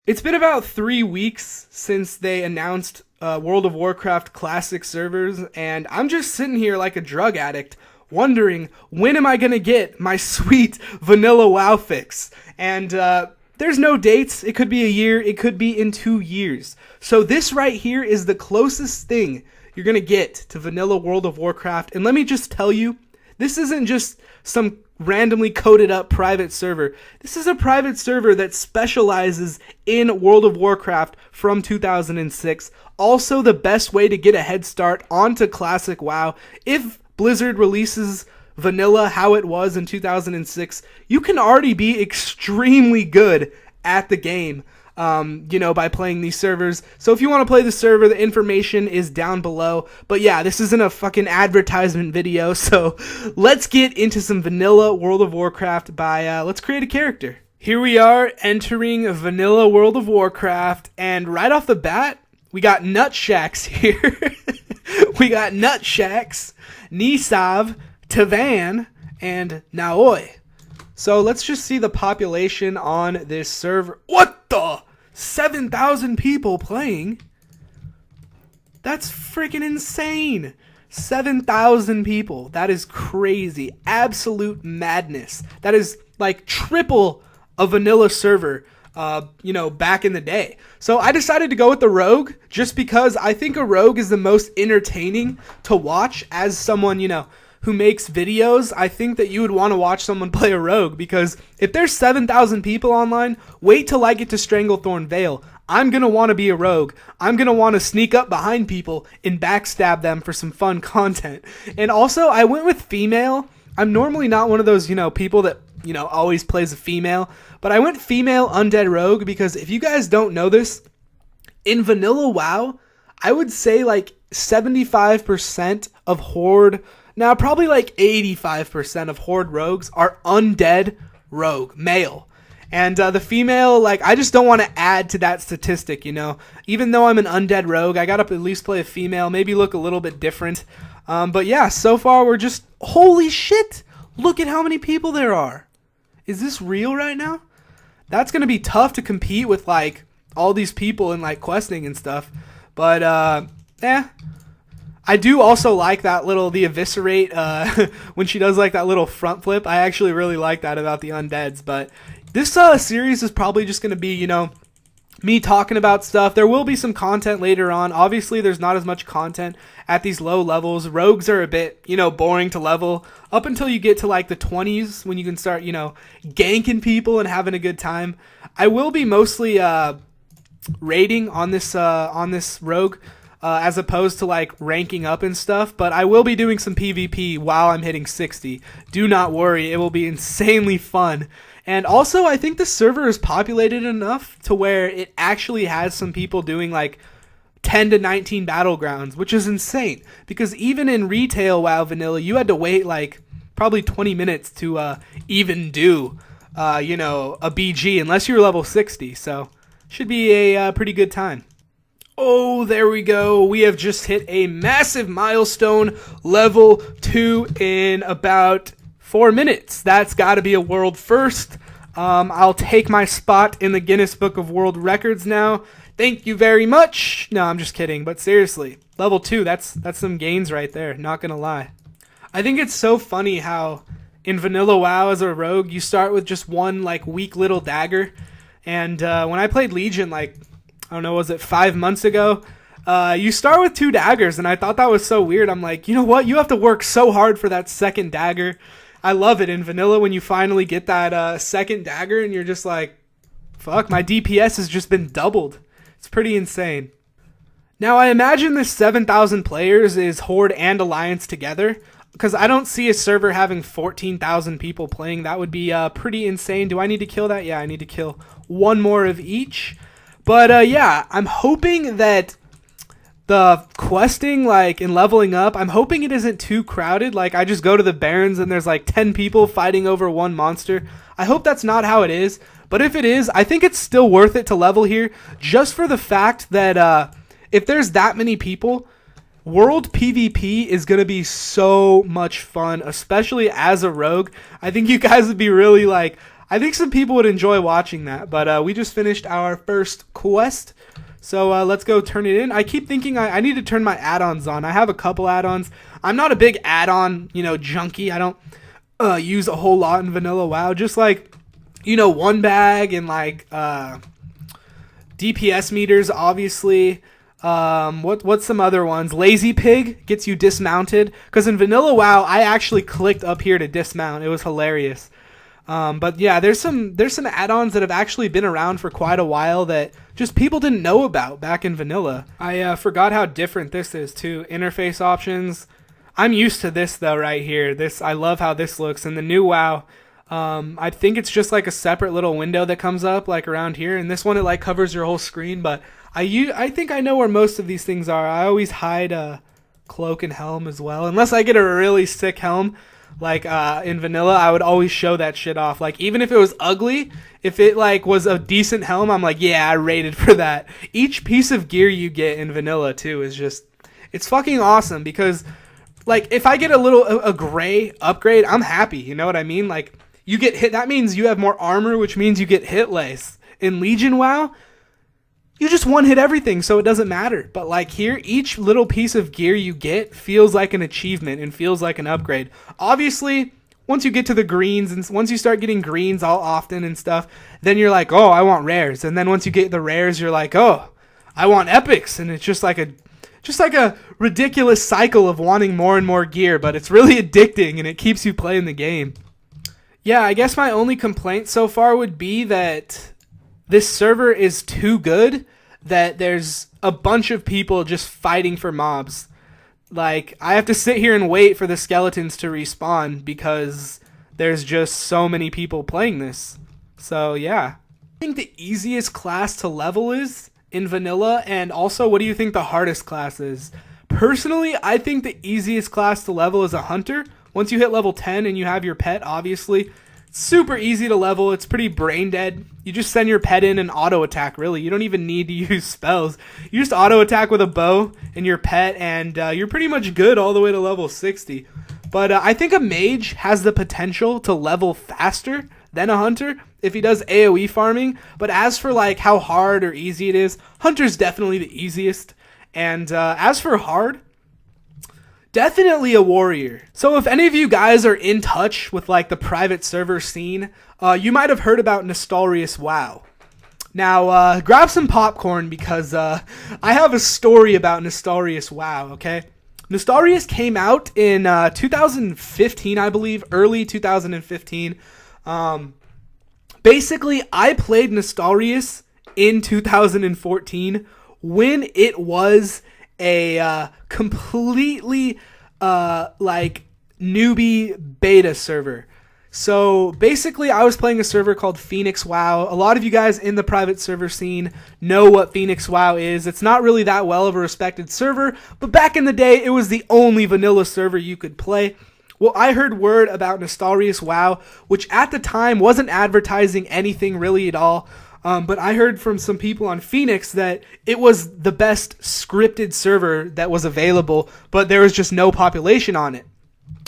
It's been about 3 weeks since they announced World of Warcraft Classic servers, and I'm just sitting here like a drug addict, wondering when am I gonna get my sweet vanilla WoW fix? And there's no dates. It could be a year. It could be in 2 years. So this right here is the closest thing you're gonna get to vanilla World of Warcraft. And let me just tell you, this isn't just some randomly coded up private server. This is a private server that specializes in World of Warcraft from 2006. Also the best way to get a head start onto Classic WoW. If Blizzard releases vanilla how it was in 2006, you can already be extremely good at the game. By playing these servers. So if you want to play the server, the information is down below. But yeah, this isn't a fucking advertisement video. So let's get into some vanilla World of Warcraft by, let's create a character. Here we are entering vanilla World of Warcraft. And right off the bat, we got Nutshacks here. We got Nutshacks, Nisav, Tavan, and Naoi. So let's just see the population on this server. What the? 7,000 people playing? That's freaking insane. 7,000 people. That is crazy. Absolute madness. That is like triple a vanilla server, back in the day. So I decided to go with the rogue just because I think a rogue is the most entertaining to watch as someone, who makes videos. I think that you would want to watch someone play a rogue, because if there's 7,000 people online, wait till I get to Stranglethorn Vale. I'm going to want to be a rogue. I'm going to want to sneak up behind people and backstab them for some fun content. And also, I went with female. I'm normally not one of those, people that, always plays a female. But I went female undead rogue because if you guys don't know this, in vanilla WoW, I would say like 75% of Horde... Now, probably like 85% of Horde rogues are undead rogue, male. And the female, I just don't want to add to that statistic, Even though I'm an undead rogue, I gotta at least play a female, maybe look a little bit different. But yeah, so far we're just... Holy shit! Look at how many people there are. Is this real right now? That's gonna be tough to compete with, all these people in, questing and stuff. But, I do also like the eviscerate, when she does that little front flip. I actually really like that about the undeads. But this series is probably just going to be, me talking about stuff. There will be some content later on. Obviously, there's not as much content at these low levels. Rogues are a bit, boring to level up until you get to the 20s when you can start, ganking people and having a good time. I will be mostly raiding on this rogue. As opposed to ranking up and stuff, but I will be doing some PvP while I'm hitting 60. Do not worry, it will be insanely fun. And also, I think the server is populated enough to where it actually has some people doing 10 to 19 battlegrounds, which is insane. Because even in retail WoW vanilla, you had to wait probably 20 minutes to even do, a BG, unless you were level 60. So, should be a pretty good time. Oh, there we go. We have just hit a massive milestone, level 2 in about 4 minutes. That's got to be a world first. I'll take my spot in the Guinness Book of World Records now. Thank you very much. No, I'm just kidding. But seriously, level 2, that's some gains right there. Not going to lie. I think it's so funny how in vanilla WoW as a rogue, you start with just one weak little dagger. And when I played Legion, I don't know, was it 5 months ago? You start with 2 daggers, and I thought that was so weird. I'm like, you know what? You have to work so hard for that second dagger. I love it in vanilla when you finally get that second dagger, and you're just like, fuck, my DPS has just been doubled. It's pretty insane. Now, I imagine this 7,000 players is Horde and Alliance together, because I don't see a server having 14,000 people playing. That would be pretty insane. Do I need to kill that? Yeah, I need to kill one more of each. But, yeah, I'm hoping that the questing, and leveling up, I'm hoping it isn't too crowded. I just go to the Barrens and there's, 10 people fighting over one monster. I hope that's not how it is. But if it is, I think it's still worth it to level here, just for the fact that if there's that many people, World PvP is going to be so much fun, especially as a rogue. I think you guys would be really I think some people would enjoy watching that. But we just finished our first quest. So let's go turn it in. I keep thinking I need to turn my add-ons on. I have a couple add-ons. I'm not a big add-on, junkie. I don't use a whole lot in vanilla WoW. Just like, one bag and like DPS meters, obviously. What's some other ones? Lazy Pig gets you dismounted. Because in vanilla WoW, I actually clicked up here to dismount. It was hilarious. But yeah, there's some add-ons that have actually been around for quite a while that just people didn't know about back in vanilla. I forgot how different this is too. Interface options. I'm used to this though right here. I love how this looks. In the new WoW, I think it's just like a separate little window that comes up like around here. And this one, it like covers your whole screen. But I think I know where most of these things are. I always hide cloak and helm as well. Unless I get a really sick helm. Like in vanilla, I would always show that shit off. Like even if it was ugly, if it like was a decent helm, I'm like, yeah, I rated for that. Each piece of gear you get in vanilla too is just, it's fucking awesome. Because like if I get a gray upgrade, I'm happy. You know what I mean? Like you get hit, that means you have more armor, which means you get hit less. In Legion WoW, you just one hit everything, so it doesn't matter. But like here, each little piece of gear you get feels like an achievement and feels like an upgrade. Obviously, once you get to the greens and once you start getting greens all often and stuff, then you're like, oh, I want rares. And then once you get the rares, you're like, oh, I want epics. And it's just like a ridiculous cycle of wanting more and more gear, but it's really addicting and it keeps you playing the game. Yeah, I guess my only complaint so far would be that this server is too good that there's a bunch of people just fighting for mobs. Like, I have to sit here and wait for the skeletons to respawn because there's just so many people playing this. So, yeah. I think the easiest class to level is in vanilla, and also, what do you think the hardest class is? Personally, I think the easiest class to level is a hunter. Once you hit level 10 and you have your pet, obviously, it's super easy to level. It's pretty brain dead. You just send your pet in and auto attack, really. You don't even need to use spells. You just auto attack with a bow and your pet, and you're pretty much good all the way to level 60. But I think a mage has the potential to level faster than a hunter if he does AoE farming. But as for like how hard or easy it is, hunter's definitely the easiest. And as for hard, definitely a warrior. So if any of you guys are in touch with like the private server scene, you might have heard about Nestorius WoW. Now, grab some popcorn because I have a story about Nestorius WoW, okay? Nestorius came out in 2015, I believe, early 2015. Basically, I played Nestorius in 2014 when it was a completely like newbie beta server. So basically I was playing a server called Phoenix WoW. A lot of you guys in the private server scene know what Phoenix WoW is. It's not really that well of a respected server, but back in the day it was the only vanilla server you could play. Well, I heard word about Nestorius WoW, which at the time wasn't advertising anything really at all. But I heard from some people on Phoenix that it was the best scripted server that was available, but there was just no population on it.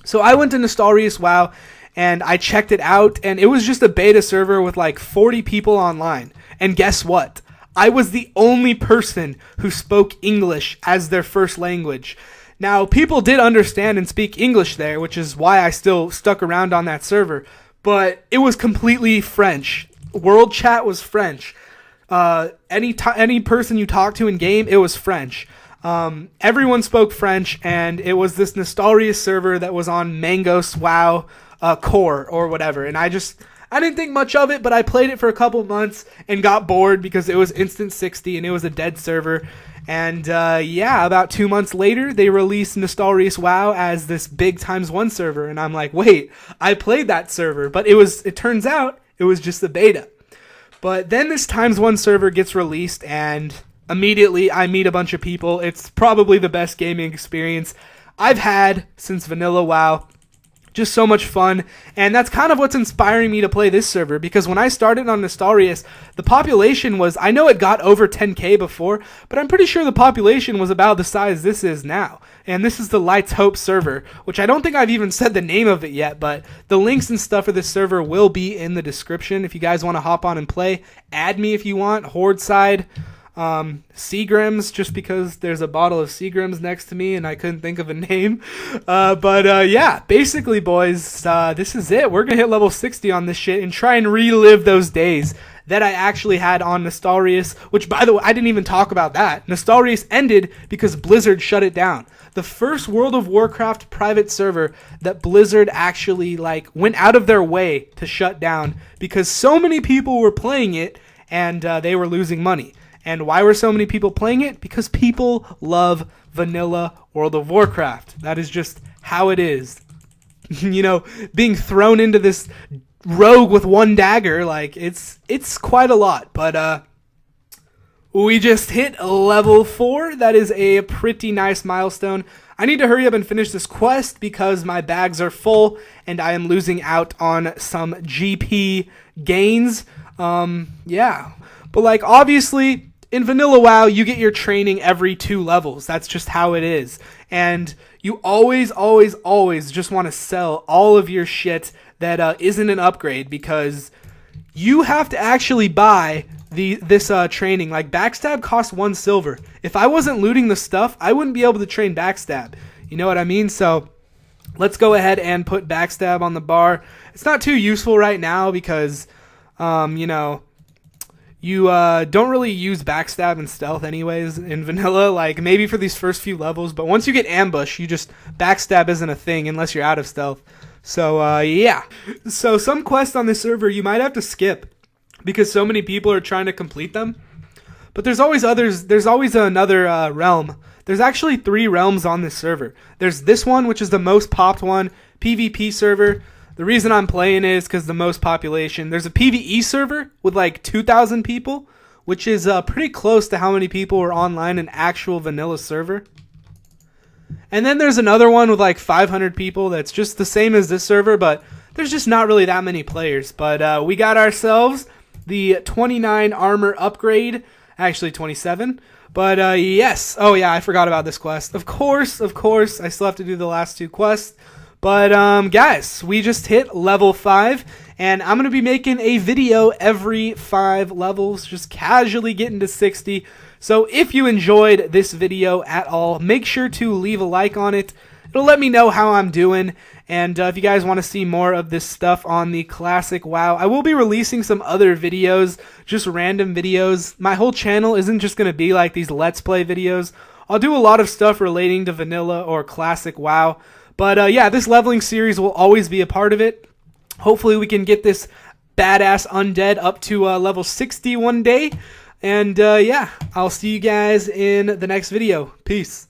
So I went to Nestorius WoW and I checked it out, and it was just a beta server with like 40 people online. And guess what? I was the only person who spoke English as their first language. Now, people did understand and speak English there, which is why I still stuck around on that server, but it was completely French. World chat was French. Any person you talked to in game, it was French. Everyone spoke French, and it was this Nestorius server that was on Mangos WoW core or whatever. And I didn't think much of it, but I played it for a couple months and got bored because it was instant 60 and it was a dead server. And yeah, about 2 months later, they released Nestorius WoW as this big ×1 server, and I'm like, wait, I played that server, but it turns out it was just the beta. But then this ×1 server gets released, and immediately I meet a bunch of people. It's probably the best gaming experience I've had since vanilla WoW. Just so much fun, and that's kind of what's inspiring me to play this server, because when I started on Nestorius, the population was, I know it got over 10k before, but I'm pretty sure the population was about the size this is now. and this is the Lights Hope server, which I don't think I've even said the name of it yet, but the links and stuff for this server will be in the description. If you guys want to hop on and play, add me if you want. Horde side, Seagrams, just because there's a bottle of Seagrams next to me and I couldn't think of a name. Yeah, basically, boys, this is it. We're gonna hit level 60 on this shit and try and relive those days that I actually had on Nostalrius, which, by the way, I didn't even talk about that. Nostalrius ended because Blizzard shut it down. The first World of Warcraft private server that Blizzard actually went out of their way to shut down because so many people were playing it and they were losing money. And why were so many people playing it? Because people love vanilla World of Warcraft. That is just how it is. You know, being thrown into this rogue with one dagger, it's quite a lot. But we just hit level 4. That is a pretty nice milestone. I need to hurry up and finish this quest because my bags are full and I am losing out on some GP gains. Yeah. But obviously in vanilla WoW, you get your training every 2 levels. That's just how it is. And you always just want to sell all of your shit that isn't an upgrade, because you have to actually buy this training. Backstab costs 1 silver. If I wasn't looting the stuff, I wouldn't be able to train Backstab. You know what I mean? So let's go ahead and put Backstab on the bar. It's not too useful right now because, you know, you don't really use Backstab and Stealth anyways in vanilla, maybe for these first few levels, but once you get Ambush, Backstab isn't a thing unless you're out of Stealth. So, yeah. So some quests on this server you might have to skip because so many people are trying to complete them. But there's always others. There's always another realm. There's actually 3 realms on this server. There's this one, which is the most popped one, PvP server. The reason I'm playing is because the most population. There's a PvE server with 2,000 people, which is pretty close to how many people are online in actual vanilla server. And then there's another one with 500 people that's just the same as this server, but there's just not really that many players. But we got ourselves the 29 armor upgrade, actually 27. But yes, oh yeah, I forgot about this quest. Of course, I still have to do the last 2 quests. But guys, we just hit level 5, and I'm going to be making a video every 5 levels, just casually getting to 60. So if you enjoyed this video at all, make sure to leave a like on it. It'll let me know how I'm doing. And if you guys want to see more of this stuff on the classic WoW, I will be releasing some other videos, just random videos. My whole channel isn't just going to be like these Let's Play videos. I'll do a lot of stuff relating to vanilla or classic WoW. But yeah, this leveling series will always be a part of it. Hopefully we can get this badass undead up to level 60 one day. And yeah, I'll see you guys in the next video. Peace.